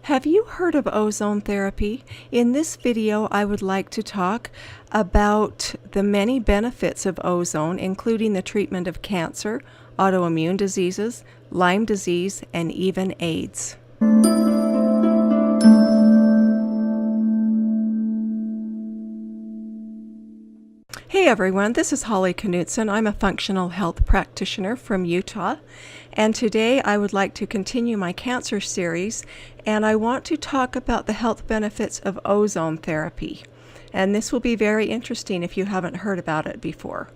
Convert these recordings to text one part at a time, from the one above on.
Have you heard of ozone therapy? In this video, I would like to talk about the many benefits of ozone, including the treatment of cancer, autoimmune diseases, Lyme disease, and even AIDS. Hey everyone, this is Holly Knutson. I'm a functional health practitioner from Utah, and today I would like to continue my cancer series, and I want to talk about the health benefits of ozone therapy. And this will be very interesting if you haven't heard about it before.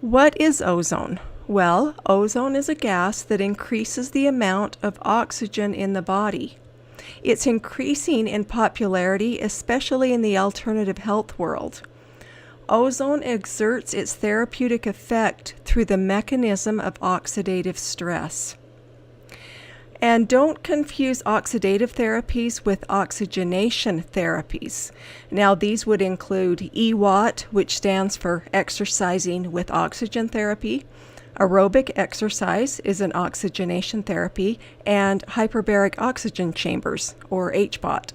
What is ozone? Well, ozone is a gas that increases the amount of oxygen in the body. It's increasing in popularity, especially in the alternative health world. Ozone exerts its therapeutic effect through the mechanism of oxidative stress. And don't confuse oxidative therapies with oxygenation therapies. Now, these would include EWOT, which stands for exercising with oxygen therapy. Aerobic exercise is an oxygenation therapy, and hyperbaric oxygen chambers, or HBOT.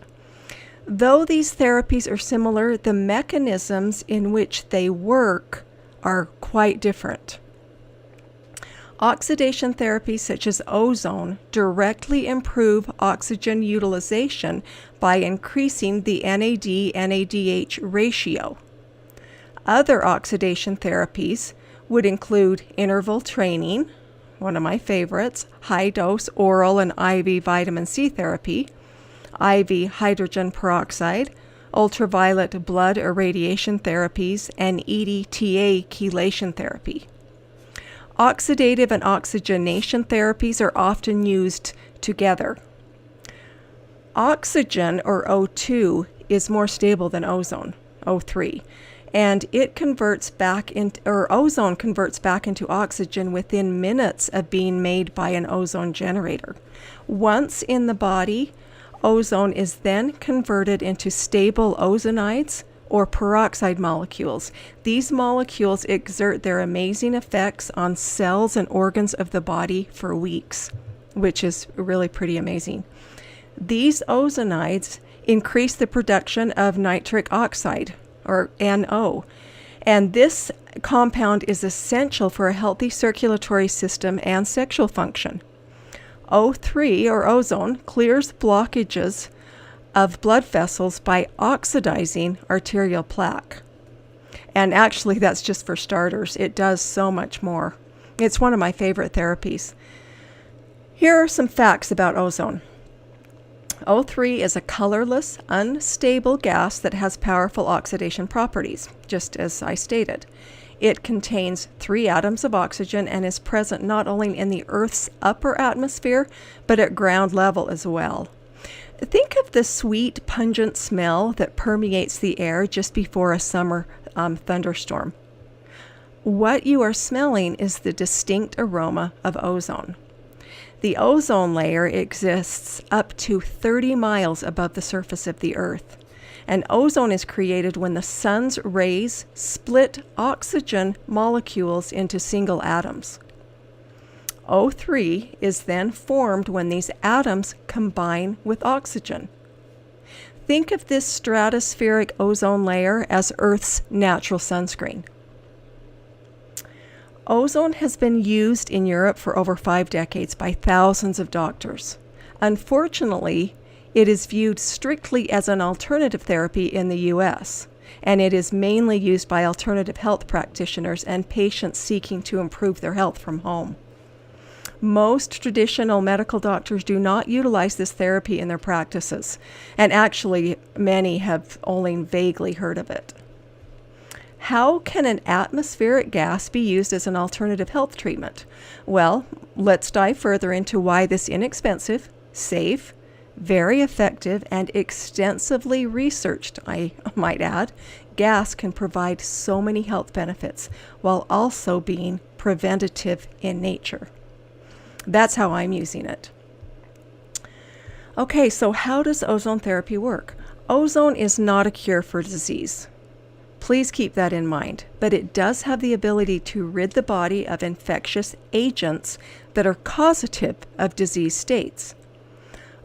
Though these therapies are similar, the mechanisms in which they work are quite different. Oxidation therapies such as ozone directly improve oxygen utilization by increasing the NAD/NADH ratio. Other oxidation therapies would include interval training, one of my favorites, high-dose oral and IV vitamin C therapy, IV hydrogen peroxide, ultraviolet blood irradiation therapies, and EDTA chelation therapy. Oxidative and oxygenation therapies are often used together. Oxygen, or O2, is more stable than ozone, O3, and it converts back ozone converts back into oxygen within minutes of being made by an ozone generator. Once in the body, ozone is then converted into stable ozonides or peroxide molecules. These molecules exert their amazing effects on cells and organs of the body for weeks, which is really pretty amazing. These ozonides increase the production of nitric oxide, or NO, and this compound is essential for a healthy circulatory system and sexual function. O3, or ozone, clears blockages of blood vessels by oxidizing arterial plaque. And actually, that's just for starters. It does so much more. It's one of my favorite therapies. Here are some facts about ozone. O3 is a colorless, unstable gas that has powerful oxidation properties, just as I stated. It contains 3 atoms of oxygen and is present not only in the Earth's upper atmosphere, but at ground level as well. Think of the sweet, pungent smell that permeates the air just before a summer thunderstorm. What you are smelling is the distinct aroma of ozone. The ozone layer exists up to 30 miles above the surface of the Earth. And ozone is created when the sun's rays split oxygen molecules into single atoms. O3 is then formed when these atoms combine with oxygen. Think of this stratospheric ozone layer as Earth's natural sunscreen. Ozone has been used in Europe for over 5 decades by thousands of doctors. Unfortunately, it is viewed strictly as an alternative therapy in the U.S., and it is mainly used by alternative health practitioners and patients seeking to improve their health from home. Most traditional medical doctors do not utilize this therapy in their practices, and actually many have only vaguely heard of it. How can an atmospheric gas be used as an alternative health treatment? Well, let's dive further into why this inexpensive, safe, very effective, and extensively researched, I might add, gas can provide so many health benefits while also being preventative in nature. That's how I'm using it. Okay, so how does ozone therapy work? Ozone is not a cure for disease. Please keep that in mind, but it does have the ability to rid the body of infectious agents that are causative of disease states.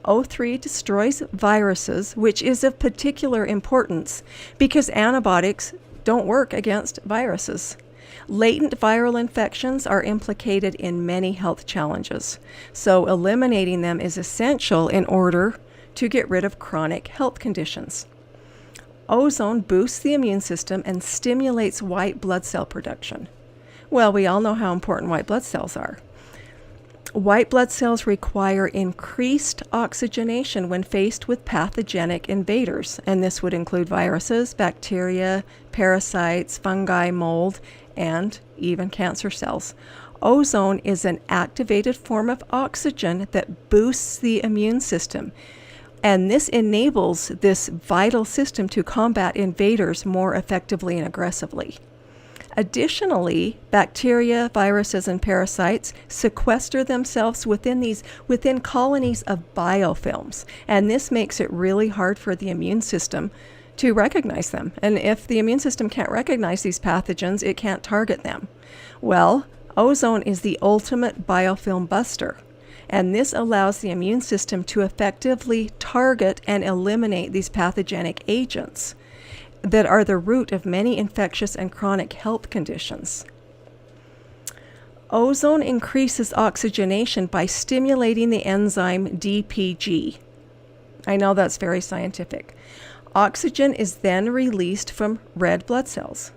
O3 destroys viruses, which is of particular importance because antibiotics don't work against viruses. Latent viral infections are implicated in many health challenges, so eliminating them is essential in order to get rid of chronic health conditions. Ozone boosts the immune system and stimulates white blood cell production. Well, we all know how important white blood cells are. White blood cells require increased oxygenation when faced with pathogenic invaders, and this would include viruses, bacteria, parasites, fungi, mold, and even cancer cells. Ozone is an activated form of oxygen that boosts the immune system, and this enables this vital system to combat invaders more effectively and aggressively. Additionally, bacteria, viruses, and parasites sequester themselves within colonies of biofilms, and this makes it really hard for the immune system to recognize them. And if the immune system can't recognize these pathogens, it can't target them. Well, ozone is the ultimate biofilm buster, and this allows the immune system to effectively target and eliminate these pathogenic agents that are the root of many infectious and chronic health conditions. Ozone increases oxygenation by stimulating the enzyme DPG. I know that's very scientific. Oxygen is then released from red blood cells.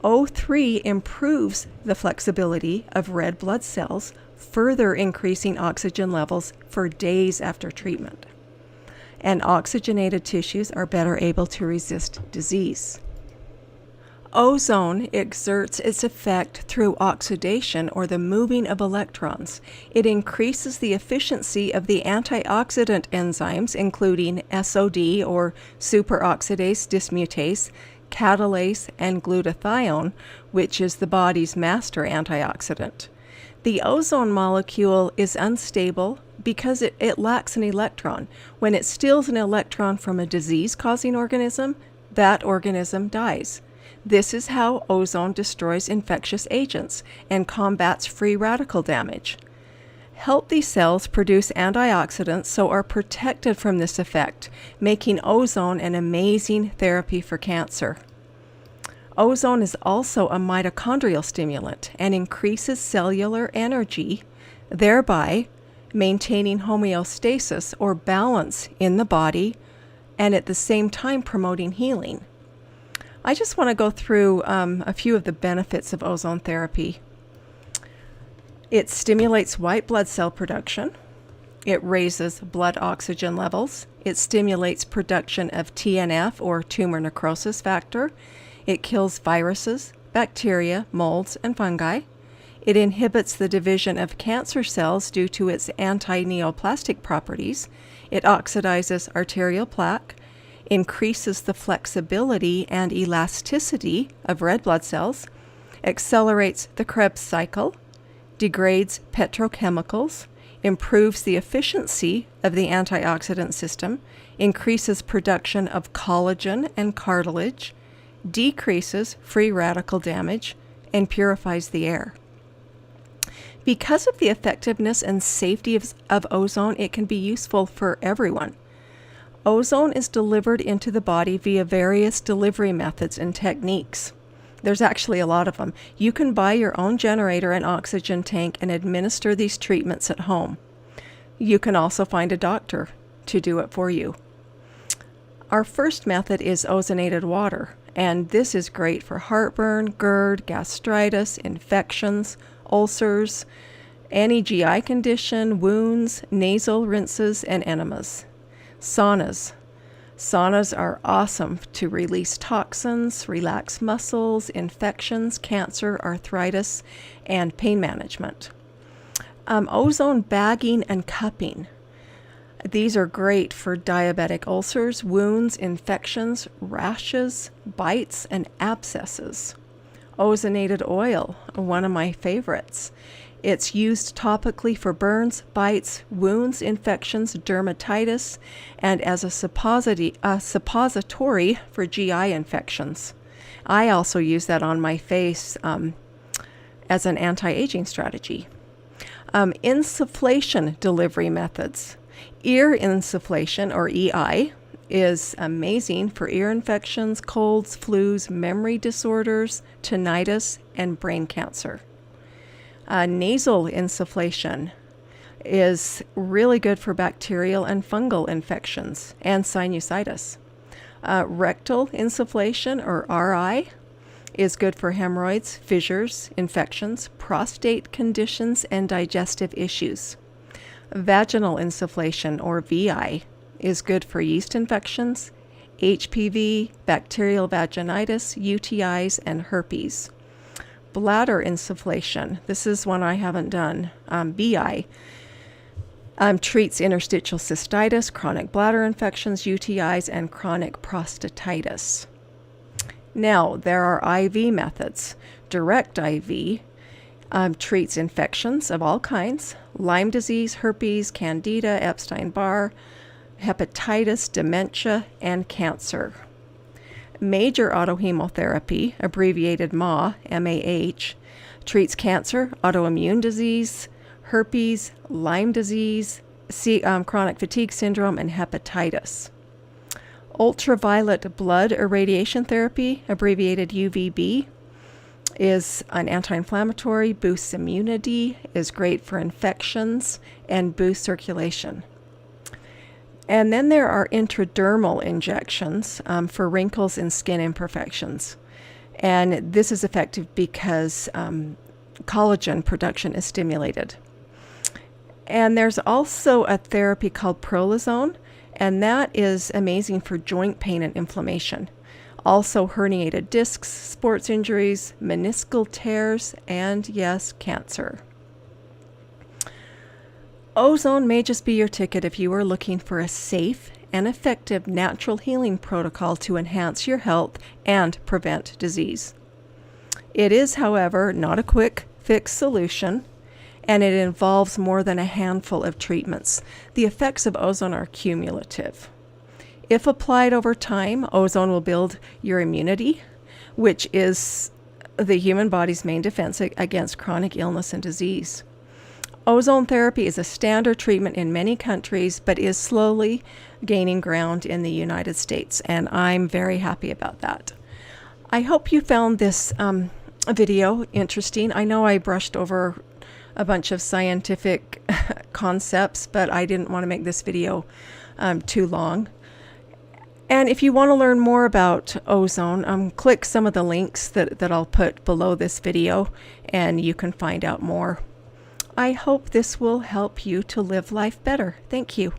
O3 improves the flexibility of red blood cells, further increasing oxygen levels for days after treatment. And oxygenated tissues are better able to resist disease. Ozone exerts its effect through oxidation, or the moving of electrons. It increases the efficiency of the antioxidant enzymes, including SOD, or superoxidase dismutase, catalase, and glutathione, which is the body's master antioxidant. The ozone molecule is unstable because it lacks an electron. When it steals an electron from a disease-causing organism, that organism dies. This is how ozone destroys infectious agents and combats free radical damage. Healthy cells produce antioxidants, so are protected from this effect, making ozone an amazing therapy for cancer. Ozone is also a mitochondrial stimulant and increases cellular energy, thereby maintaining homeostasis, or balance, in the body, and at the same time promoting healing. I just want to go through a few of the benefits of ozone therapy. It stimulates white blood cell production. It raises blood oxygen levels. It stimulates production of TNF, or tumor necrosis factor. It kills viruses, bacteria, molds, and fungi. It inhibits the division of cancer cells due to its anti-neoplastic properties. It oxidizes arterial plaque, increases the flexibility and elasticity of red blood cells, accelerates the Krebs cycle, degrades petrochemicals, improves the efficiency of the antioxidant system, increases production of collagen and cartilage, decreases free radical damage, and purifies the air. Because of the effectiveness and safety of ozone, it can be useful for everyone. Ozone is delivered into the body via various delivery methods and techniques. There's actually a lot of them. You can buy your own generator and oxygen tank and administer these treatments at home. You can also find a doctor to do it for you. Our first method is ozonated water, and this is great for heartburn, GERD, gastritis, infections, ulcers, any GI condition, wounds, nasal rinses, and enemas. Saunas. Saunas are awesome to release toxins, relax muscles, infections, cancer, arthritis, and pain management. Ozone bagging and cupping. These are great for diabetic ulcers, wounds, infections, rashes, bites, and abscesses. Ozonated oil, one of my favorites. It's used topically for burns, bites, wounds, infections, dermatitis, and as a suppository for GI infections. I also use that on my face as an anti-aging strategy. Insufflation delivery methods. Ear insufflation, or EI, is amazing for ear infections, colds, flus, memory disorders, tinnitus, and brain cancer. Nasal insufflation is really good for bacterial and fungal infections and sinusitis. Rectal insufflation, or RI, is good for hemorrhoids, fissures, infections, prostate conditions, and digestive issues. Vaginal insufflation, or VI, is good for yeast infections, HPV, bacterial vaginitis, UTIs, and herpes. Bladder insufflation, this is one I haven't done, BI, treats interstitial cystitis, chronic bladder infections, UTIs, and chronic prostatitis. Now, there are IV methods. Direct IV treats infections of all kinds: Lyme disease, herpes, candida, Epstein-Barr, hepatitis, dementia, and cancer. Major autohemotherapy, abbreviated MAH, MAH, treats cancer, autoimmune disease, herpes, Lyme disease, chronic fatigue syndrome, and hepatitis. Ultraviolet blood irradiation therapy, abbreviated UVB, is an anti-inflammatory, boosts immunity, is great for infections, and boosts circulation. And then there are intradermal injections for wrinkles and skin imperfections. And this is effective because collagen production is stimulated. And there's also a therapy called Ozone, and that is amazing for joint pain and inflammation. Also herniated discs, sports injuries, meniscal tears, and yes, cancer. Ozone may just be your ticket if you are looking for a safe and effective natural healing protocol to enhance your health and prevent disease. It is, however, not a quick fix solution, and it involves more than a handful of treatments. The effects of ozone are cumulative. If applied over time, ozone will build your immunity, which is the human body's main defense against chronic illness and disease. Ozone therapy is a standard treatment in many countries, but is slowly gaining ground in the United States, and I'm very happy about that. I hope you found this video interesting. I know I brushed over a bunch of scientific concepts, but I didn't want to make this video too long. And if you want to learn more about ozone, click some of the links that I'll put below this video, and you can find out more. I hope this will help you to live life better. Thank you.